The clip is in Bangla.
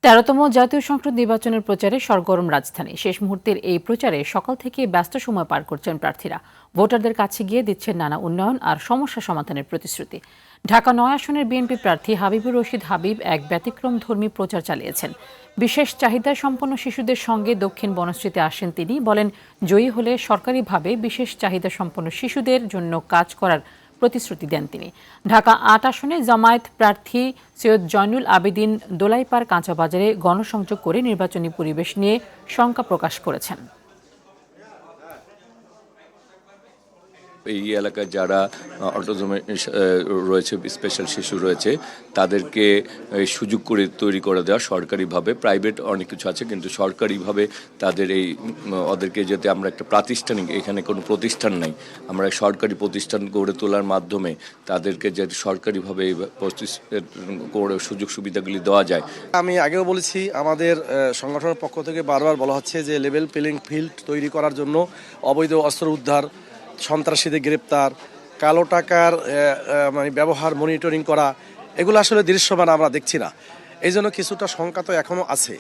১৩তম জাতীয় সংসদ নির্বাচনের প্রচারে সরগরম রাজধানী। শেষ মুহূর্তের এই প্রচারে সকাল থেকে ব্যস্ত সময় পার করছেন প্রার্থীরা। ভোটারদের কাছে গিয়ে দিচ্ছেন নানা উন্নয়ন আর সমস্যা সমাধানের প্রতিশ্রুতি। ঢাকা ৯ আসনের বিএনপি প্রার্থী হাবিবুর রশিদ হাবিব এক ব্যতিক্রমধর্মী প্রচার চালিয়েছেন। বিশেষ চাহিদা সম্পন্ন শিশুদের সঙ্গে দক্ষিণ বনশ্রীতে আসেন তিনি। বলেন, জয়ী হলে সরকারিভাবে বিশেষ চাহিদা সম্পন্ন শিশুদের জন্য কাজ করার প্রতিশ্রুতি দেন তিনি। ঢাকা ৮ আসনে জামায়াত প্রার্থী সৈয়দ জয়নুল আবেদিন দোলাইপাড় কাঁচাবাজারে গণসংযোগ করে নির্বাচনী পরিবেশ নিয়ে শঙ্কা প্রকাশ করেছেন। এই এলাকায় যারা অটিজম রয়েছে, স্পেশাল শিশু রয়েছে, তাদেরকে সুযোগ করে তৈরি করে দেওয়া সরকারিভাবে। প্রাইভেট অনেক কিছু আছে, কিন্তু সরকারিভাবে তাদের ওদেরকে যাতে আমরা একটা প্রাতিষ্ঠানিক, এখানে কোনো প্রতিষ্ঠান নেই, আমরা সরকারি প্রতিষ্ঠান গড়ে তোলার মাধ্যমে তাদেরকে যাতে সরকারিভাবে সুযোগ সুবিধাগুলি দেওয়া যায়। আমি আগেও বলেছি, আমাদের সংগঠনের পক্ষ থেকে বারবার বলা হচ্ছে যে লেভেল প্লেইং ফিল্ড তৈরি করার জন্য অবৈধ অস্ত্র উদ্ধার, সন্ত্রাসীদের গ্রেপ্তার, কালো টাকার ব্যবহার মনিটরিং করা, এগুলো আসলে দৃশ্যমান আমরা দেখছি না। এই জন্য কিছুটা শঙ্কা তো এখনও আছে।